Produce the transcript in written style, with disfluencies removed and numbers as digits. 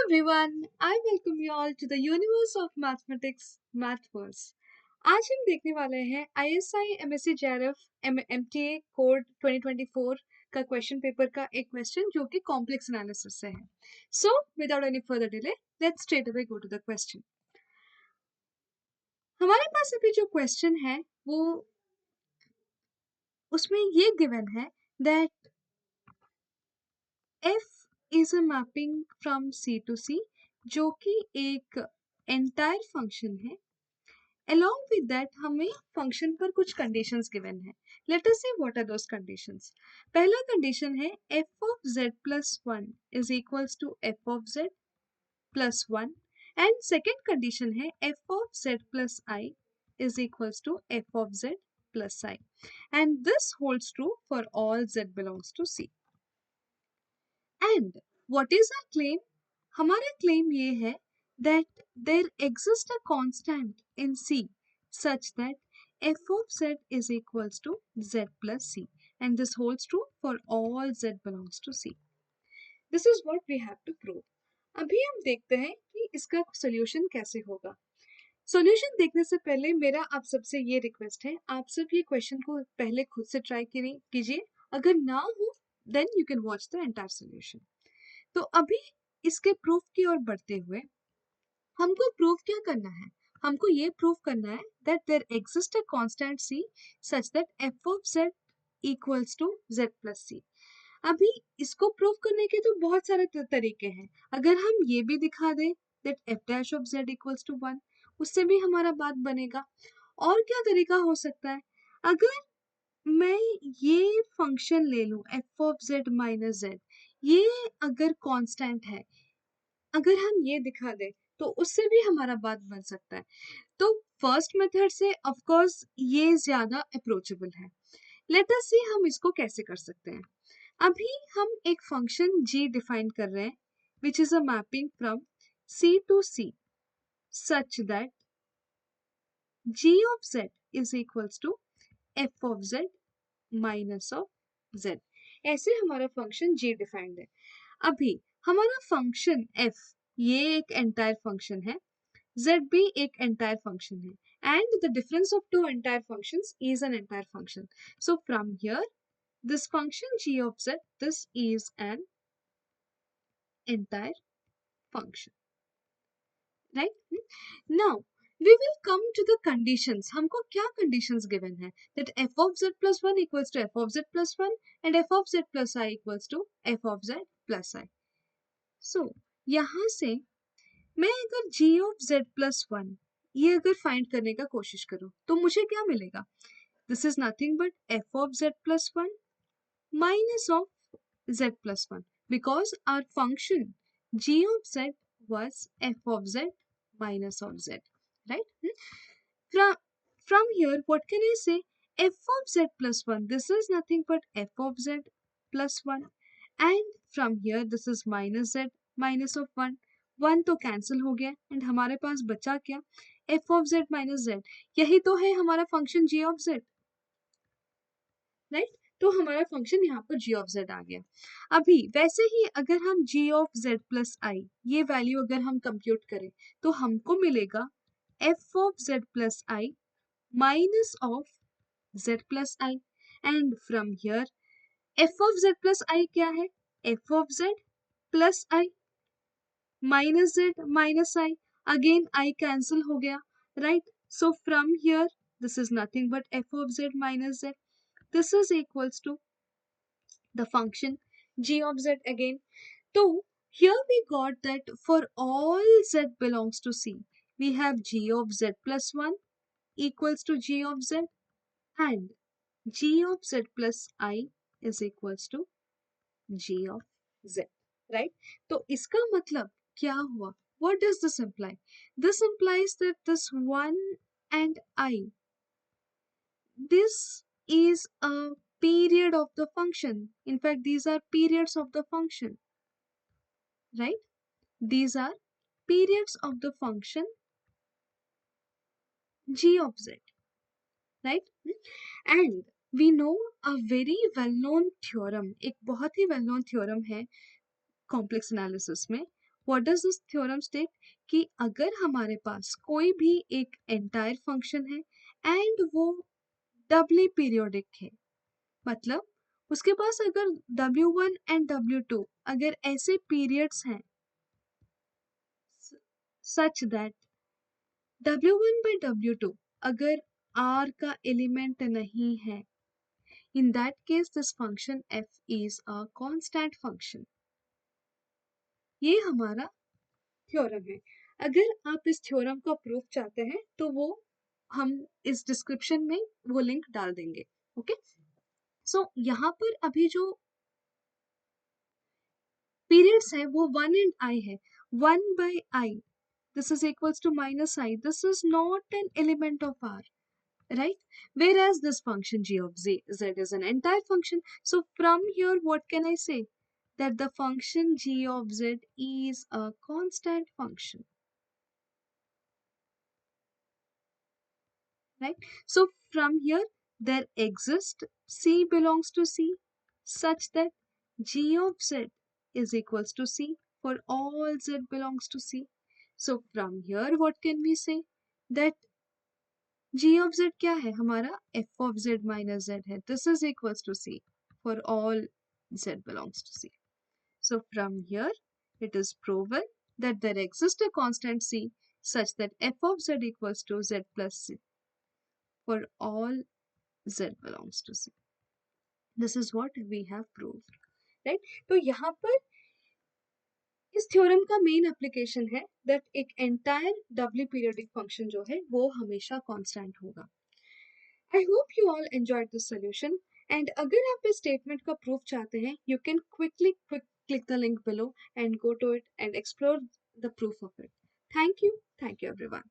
everyone, I welcome you all to the universe of mathematics Mathverse. आज हम देखने वाले हैं ISI MSc JRF MTA code 2024 का क्वेश्चन पेपर का एक क्वेश्चन जो कि कॉम्प्लेक्स एनालिसिस से है. So, without any further delay, let's straight away go to the question. हमारे पास अभी जो क्वेश्चन है वो उसमें ये गिवन है that f is a mapping from C to C जो कि एक एंटायर फंक्शन है. Along with that हमें फंक्शन पर कुछ कंडीशंस गिवन है. Let us see what are those conditions. पहला कंडीशन है f of z plus 1 is equals to f of z plus 1 and second condition है f of z plus I is equals to f of z plus I and this holds true for all z belongs to C. And what is our claim? हमारा claim ये है that there exists a constant in C such that f of z is equals to z plus C and this holds true for all z belongs to C. This is what we have to prove. अभी हम देखते हैं कि इसका solution कैसे होगा. Solution देखने से पहले मेरा आप सबसे ये रिक्वेस्ट है, आप सब ये क्वेश्चन को पहले खुद से ट्राई कीजिए. अगर ना हो then you can watch the entire solution. तो अभी इसके प्रूफ की ओर बढ़ते हुए हमको प्रूफ क्या करना है. हमको ये प्रूफ करना है that there exist a constant c such that f of z equals to z plus c. अभी इसको प्रूफ करने के तो बहुत सारे तरीके हैं. अगर हम ये भी दिखा दें that f dash of z equals to 1 उससे भी हमारा बात बनेगा. और क्या तरीका हो सकता है. अगर मैं ये फंक्शन ले लूं f of z minus z, ये अगर कांस्टेंट है, अगर हम ये दिखा दें तो उससे भी हमारा बात बन सकता है. तो फर्स्ट मेथड से ऑफ कोर्स ये ज्यादा अप्रोचेबल है. लेट अस सी हम इसको कैसे कर सकते हैं. अभी हम एक फंक्शन g डिफाइन कर रहे हैं which is a mapping from c to c such that g of z is equals to f of z minus of z. ऐसे हमारा फंक्शन g डिफाइंड है. अभी हमारा फंक्शन f ये एक एंटायर फंक्शन है, z भी एक एंटायर फंक्शन है and the difference of two entire functions is an entire function. So from here this function g of z, this is an entire function, right? Now we will come to the conditions. हमको क्या conditions given है that f of z plus 1 equals to f of z plus 1 and f of z plus I equals to f of z plus I. So यहाँ से मैं अगर g of z plus 1 ये अगर find करने का कोशिश करूं तो मुझे क्या मिलेगा. This is nothing but f of z plus 1 minus of z plus 1 because our function g of z was f of z minus of z, right? From here what can I say. F of z plus 1, this is nothing but f of z plus 1 and from here this is minus z minus of 1. 1 तो cancel हो गया and हमारे पास बचा क्या f of z minus z. यही तो है हमारा function g of z, right? तो हमारा फंक्शन यहाँ पर g of z आ गया. अभी वैसे ही अगर हम g of z plus I ये वैल्यू अगर हम कंप्यूट करें तो हमको मिलेगा f of z plus I minus of z plus I and from here f of z plus I क्या है f of z plus I minus z minus I, again I cancel हो गया, right? So from here this is nothing but f of z minus z. This is equals to the function g of z again. So here we got that for all z belongs to C, we have g of z plus 1 equals to g of z and g of z plus I is equals to g of z, right? तो इसका मतलब क्या हुआ. What does this imply? This implies that this 1 and I, this is a period of the function. In fact, these are periods of the function, right? These are periods of the function g of z, right? And we know a very well known theorem, एक बहुत ही well known theorem है complex analysis में. What does this theorem state कि अगर हमारे पास कोई भी एक एंटायर फंक्शन है एंड वो डबली पीरियोडिक है, मतलब उसके पास अगर W1 एंड W2 अगर ऐसे पीरियड्स हैं such that W1 by W2 अगर R का एलिमेंट नहीं है, in that case this function f is a constant function. ये हमारा थ्योरम है। अगर आप इस थ्योरम का प्रूफ चाहते हैं तो वो हम इस डिस्क्रिप्शन में वो लिंक डाल देंगे। ओके, सो यहाँ पर अभी जो पीरियड्स है वो 1 एंड i है। 1 by I, this is equals to minus I, this is not an element of R, right? Whereas this function g of z is an entire function. So from here what can I say? That the function g of z is a constant function, right? So from here there exists c belongs to c such that g of z is equals to c for all z belongs to c. So from here what can we say? That g of z क्या है हमारा? f of z minus z है, this is equals to c for all z belongs to c. So from here it is proven that there exists a constant c such that f of z equals to z plus c for all z belongs to c. This is what we have proved, right? तो यहाँ पर इस theorem का main application है that एक entire डबली periodic function जो है वो हमेशा कांस्टेंट होगा। I hope you all enjoyed this solution, and अगर आप इस स्टेटमेंट का प्रूफ चाहते हैं you can quickly click the link below and go to it and explore the proof of it. Thank you everyone.